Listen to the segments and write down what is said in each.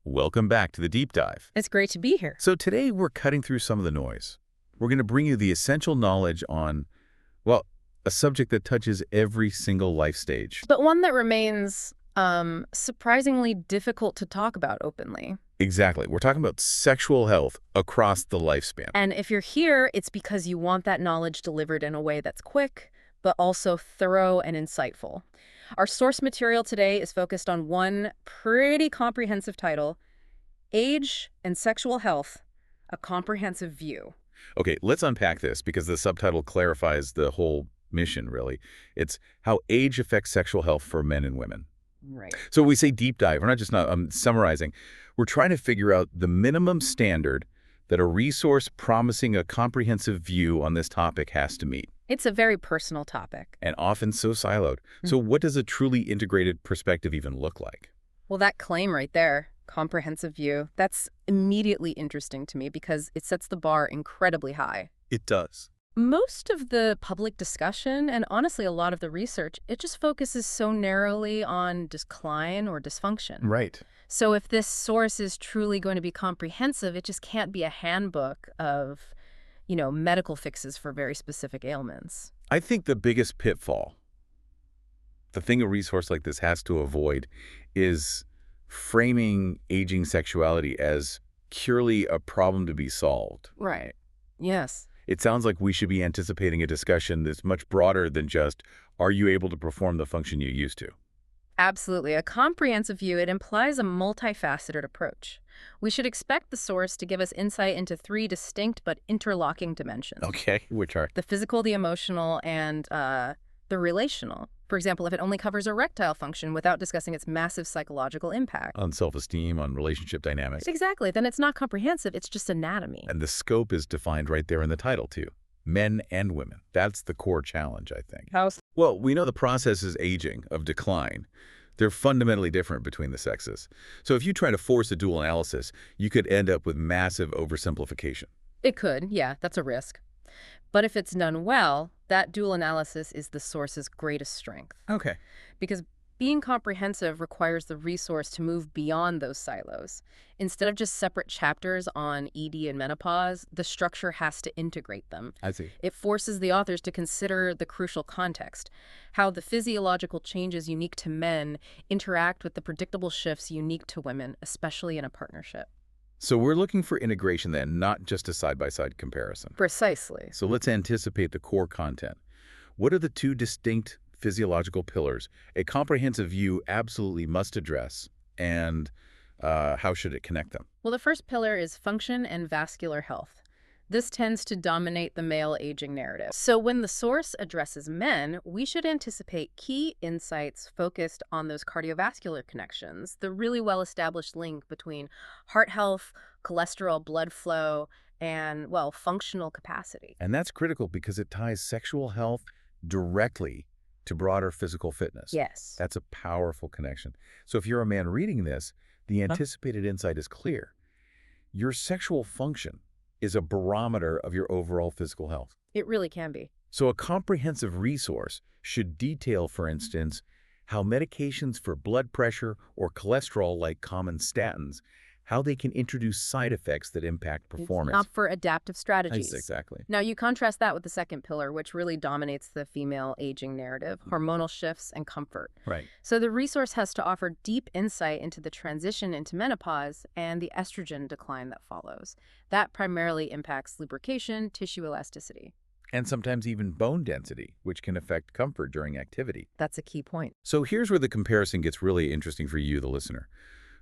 Welcome back to the Deep Dive. It's great to be here. So today we're cutting through some of the noise. We're going to bring you the essential knowledge on, well, a subject that touches every single life stage. But one that remains surprisingly difficult to talk about openly. Exactly. We're talking about sexual health across the lifespan. And if you're here, it's because you want that knowledge delivered in a way that's quick, but also thorough and insightful. Our source material today is focused on one pretty comprehensive title, Age and Sexual Health, A Comprehensive View. Okay, let's unpack this because the subtitle clarifies the whole mission, really. It's how age affects sexual health for men and women. Right. So when we say deep dive, we're not just summarizing. We're trying to figure out the minimum standard that a resource promising a comprehensive view on this topic has to meet. It's a very personal topic. And often so siloed. So what does a truly integrated perspective even look like? Well, that claim right there, comprehensive view, that's immediately interesting to me because it sets the bar incredibly high. It does. Most of the public discussion, and honestly a lot of the research, it just focuses so narrowly on decline or dysfunction. Right. So if this source is truly going to be comprehensive, it just can't be a handbook of, medical fixes for very specific ailments. I think the biggest pitfall, the thing a resource like this has to avoid, is framing aging sexuality as purely a problem to be solved. Right. Yes. It sounds like we should be anticipating a discussion that's much broader than just, are you able to perform the function you used to? Absolutely. A comprehensive view, it implies a multifaceted approach. We should expect the source to give us insight into three distinct but interlocking dimensions. Okay, which are? The physical, the emotional, and the relational. For example, if it only covers erectile function without discussing its massive psychological impact. On self-esteem, on relationship dynamics. Exactly. Then it's not comprehensive. It's just anatomy. And the scope is defined right there in the title, too. Men and women. That's the core challenge, I think. How? Well, we know the process is aging, of decline. They're fundamentally different between the sexes. So if you try to force a dual analysis, you could end up with massive oversimplification. It could, yeah, that's a risk. But if it's done well, that dual analysis is the source's greatest strength. Okay. Because being comprehensive requires the resource to move beyond those silos. Instead of just separate chapters on ED and menopause, the structure has to integrate them. I see. It forces the authors to consider the crucial context, how the physiological changes unique to men interact with the predictable shifts unique to women, especially in a partnership. So we're looking for integration then, not just a side-by-side comparison. Precisely. So let's anticipate the core content. What are the two distinct physiological pillars a comprehensive view absolutely must address, and how should it connect them? Well, the first pillar is function and vascular health. This tends to dominate the male aging narrative. So when the source addresses men, we should anticipate key insights focused on those cardiovascular connections, the really well-established link between heart health, cholesterol, blood flow, and, well, functional capacity. And that's critical because it ties sexual health directly to broader physical fitness. Yes. That's a powerful connection. So if you're a man reading this, the anticipated insight is clear. Your sexual function is a barometer of your overall physical health. It really can be. So a comprehensive resource should detail, for instance, how medications for blood pressure or cholesterol like common statins, how they can introduce side effects that impact performance. Opt for adaptive strategies. Exactly. Now, you contrast that with the second pillar, which really dominates the female aging narrative, hormonal shifts and comfort. Right. So the resource has to offer deep insight into the transition into menopause and the estrogen decline that follows. That primarily impacts lubrication, tissue elasticity. And sometimes even bone density, which can affect comfort during activity. That's a key point. So here's where the comparison gets really interesting for you, the listener.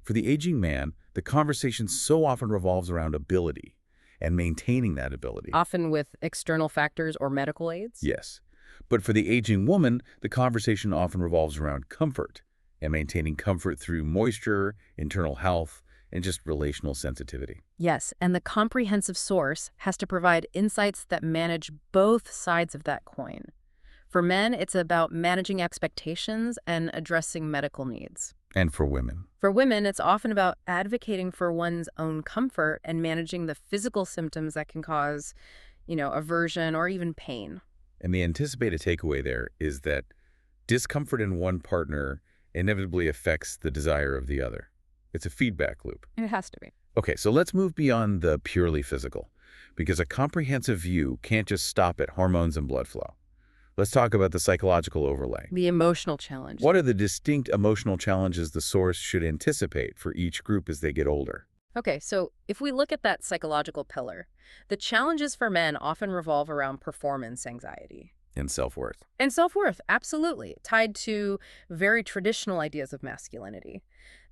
For the aging man, the conversation so often revolves around ability and maintaining that ability. Often with external factors or medical aids? Yes. But for the aging woman, the conversation often revolves around comfort and maintaining comfort through moisture, internal health, and just relational sensitivity. Yes, and the comprehensive source has to provide insights that manage both sides of that coin. For men, it's about managing expectations and addressing medical needs. And for women? For women, it's often about advocating for one's own comfort and managing the physical symptoms that can cause, aversion or even pain. And the anticipated takeaway there is that discomfort in one partner inevitably affects the desire of the other. It's a feedback loop. It has to be. Okay, so let's move beyond the purely physical, because a comprehensive view can't just stop at hormones and blood flow. Let's talk about the psychological overlay. The emotional challenge. What are the distinct emotional challenges the source should anticipate for each group as they get older? Okay, so if we look at that psychological pillar, the challenges for men often revolve around performance anxiety. And self-worth. And self-worth, absolutely, tied to very traditional ideas of masculinity.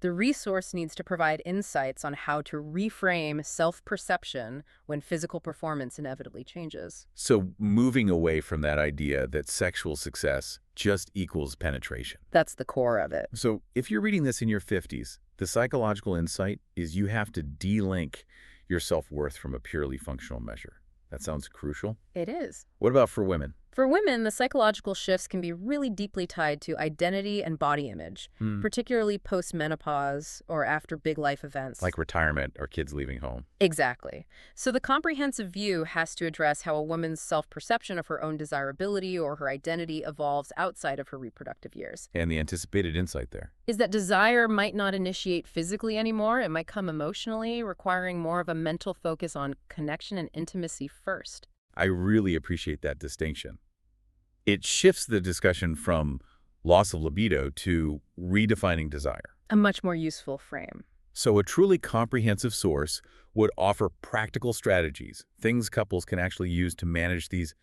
The resource needs to provide insights on how to reframe self-perception when physical performance inevitably changes. So moving away from that idea that sexual success just equals penetration. That's the core of it. So if you're reading this in your 50s, the psychological insight is you have to de-link your self-worth from a purely functional measure. That sounds crucial. It is. What about for women? For women, the psychological shifts can be really deeply tied to identity and body image, particularly post-menopause or after big life events. Like retirement or kids leaving home. Exactly. So the comprehensive view has to address how a woman's self-perception of her own desirability or her identity evolves outside of her reproductive years. And the anticipated insight there Is that desire might not initiate physically anymore. It might come emotionally, requiring more of a mental focus on connection and intimacy first. I really appreciate that distinction. It shifts the discussion from loss of libido to redefining desire. A much more useful frame. So a truly comprehensive source would offer practical strategies, things couples can actually use to manage these,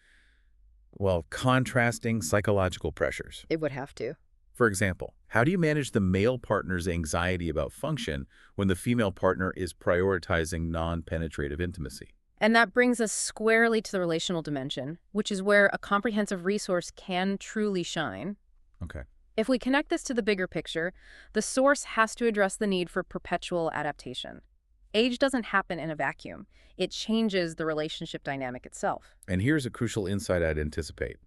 well, contrasting psychological pressures. It would have to. For example, how do you manage the male partner's anxiety about function when the female partner is prioritizing non-penetrative intimacy? And that brings us squarely to the relational dimension, which is where a comprehensive resource can truly shine. Okay. If we connect this to the bigger picture, the source has to address the need for perpetual adaptation. Age doesn't happen in a vacuum. It changes the relationship dynamic itself. And here's a crucial insight I'd anticipate.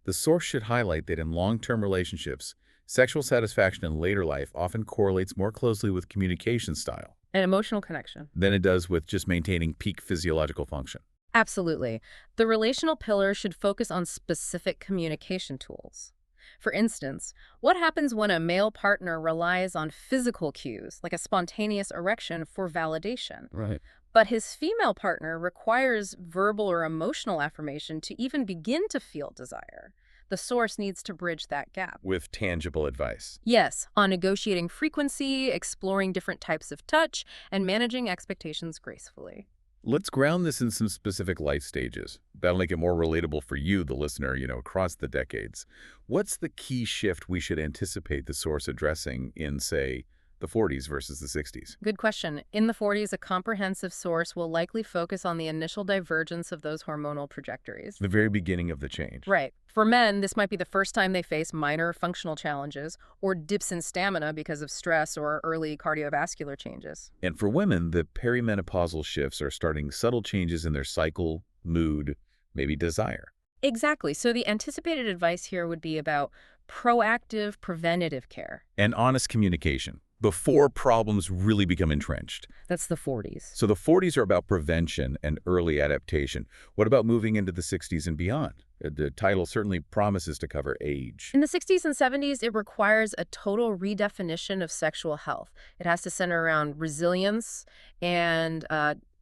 The source should highlight that in long-term relationships, sexual satisfaction in later life often correlates more closely with communication style An emotional connection. than it does with just maintaining peak physiological function. Absolutely. The relational pillar should focus on specific communication tools. For instance, what happens when a male partner relies on physical cues, like a spontaneous erection, for validation? Right. But his female partner requires verbal or emotional affirmation to even begin to feel desire. The source needs to bridge that gap. With tangible advice. Yes, on negotiating frequency, exploring different types of touch, and managing expectations gracefully. Let's ground this in some specific life stages. That'll make it more relatable for you, the listener, across the decades. What's the key shift we should anticipate the source addressing in, say, the 40s versus the 60s? Good question. In the 40s, a comprehensive source will likely focus on the initial divergence of those hormonal trajectories. The very beginning of the change. Right. For men, this might be the first time they face minor functional challenges or dips in stamina because of stress or early cardiovascular changes. And for women, the perimenopausal shifts are starting subtle changes in their cycle, mood, maybe desire. Exactly. So the anticipated advice here would be about proactive preventative care. And honest communication before problems really become entrenched. That's the 40s. So the 40s are about prevention and early adaptation. What about moving into the 60s and beyond? The title certainly promises to cover age. In the 60s and 70s, it requires a total redefinition of sexual health. It has to center around resilience and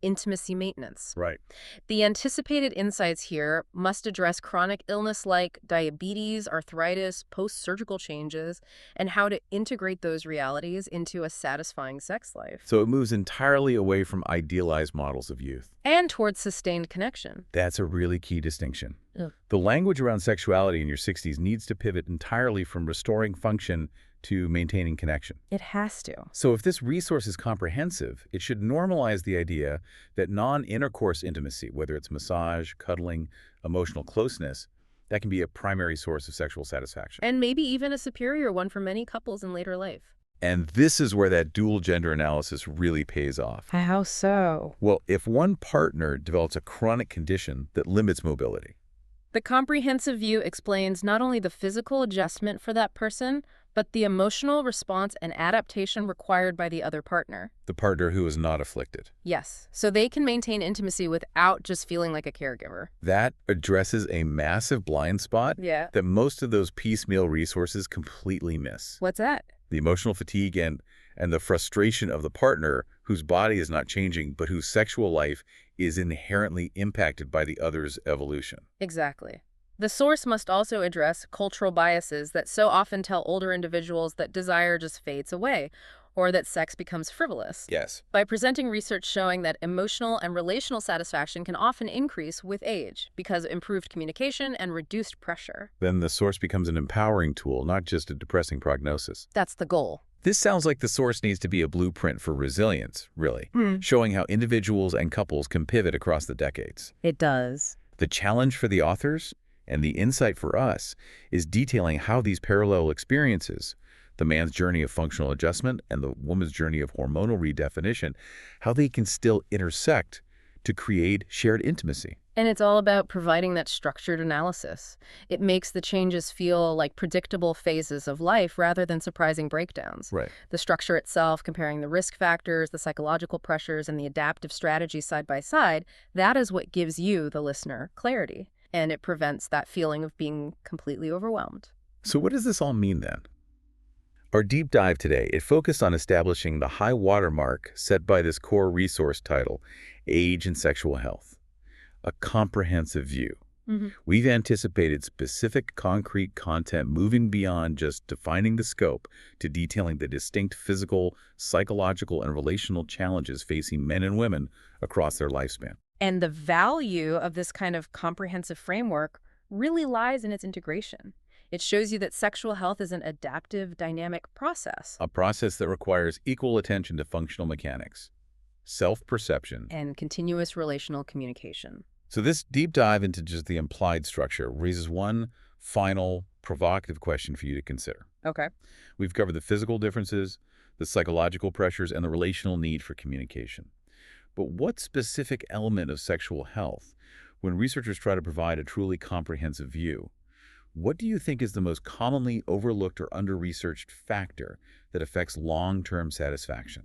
intimacy maintenance. Right. The anticipated insights here must address chronic illness like diabetes, arthritis, post-surgical changes, and how to integrate those realities into a satisfying sex life. So it moves entirely away from idealized models of youth. And towards sustained connection. That's a really key distinction. Ugh. The language around sexuality in your 60s needs to pivot entirely from restoring function to maintaining connection. It has to. So if this resource is comprehensive, it should normalize the idea that non-intercourse intimacy, whether it's massage, cuddling, emotional closeness, that can be a primary source of sexual satisfaction. And maybe even a superior one for many couples in later life. And this is where that dual gender analysis really pays off. How so? Well, if one partner develops a chronic condition that limits mobility, The comprehensive view explains not only the physical adjustment for that person, but the emotional response and adaptation required by the other partner. the partner who is not afflicted. Yes, so they can maintain intimacy without just feeling like a caregiver. That addresses a massive blind spot Yeah. that most of those piecemeal resources completely miss. What's that? The emotional fatigue and and the frustration of the partner whose body is not changing but whose sexual life is inherently impacted by the other's evolution. Exactly. The source must also address cultural biases that so often tell older individuals that desire just fades away or that sex becomes frivolous. Yes. By presenting research showing that emotional and relational satisfaction can often increase with age because of improved communication and reduced pressure. Then the source becomes an empowering tool, not just a depressing prognosis. That's the goal. This sounds like the source needs to be a blueprint for resilience, really, showing how individuals and couples can pivot across the decades. It does. The challenge for the authors and the insight for us is detailing how these parallel experiences, the man's journey of functional adjustment and the woman's journey of hormonal redefinition, how they can still intersect to create shared intimacy. And it's all about providing that structured analysis. It makes the changes feel like predictable phases of life rather than surprising breakdowns. Right. The structure itself, comparing the risk factors, the psychological pressures, and the adaptive strategies side by side, that is what gives you, the listener, clarity. And it prevents that feeling of being completely overwhelmed. So what does this all mean then? Our deep dive today, it focused on establishing the high watermark set by this core resource title, Age and Sexual Health, a comprehensive view. We've anticipated specific concrete content moving beyond just defining the scope to detailing the distinct physical, psychological, and relational challenges facing men and women across their lifespan. And the value of this kind of comprehensive framework really lies in its integration. It shows you that sexual health is an adaptive, dynamic process. A process that requires equal attention to functional mechanics, self-perception, And continuous relational communication. So this deep dive into just the implied structure raises one final provocative question for you to consider. Okay. We've covered the physical differences, the psychological pressures, and the relational need for communication. But what specific element of sexual health, when researchers try to provide a truly comprehensive view, what do you think is the most commonly overlooked or under-researched factor that affects long-term satisfaction?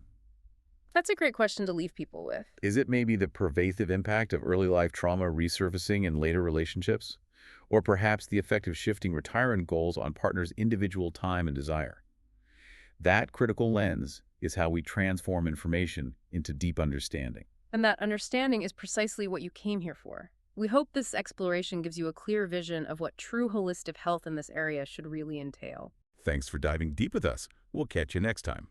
That's a great question to leave people with. Is it maybe the pervasive impact of early life trauma resurfacing in later relationships? Or perhaps the effect of shifting retirement goals on partners' individual time and desire? That critical lens is how we transform information into deep understanding. And that understanding is precisely what you came here for. We hope this exploration gives you a clear vision of what true holistic health in this area should really entail. Thanks for diving deep with us. We'll catch you next time.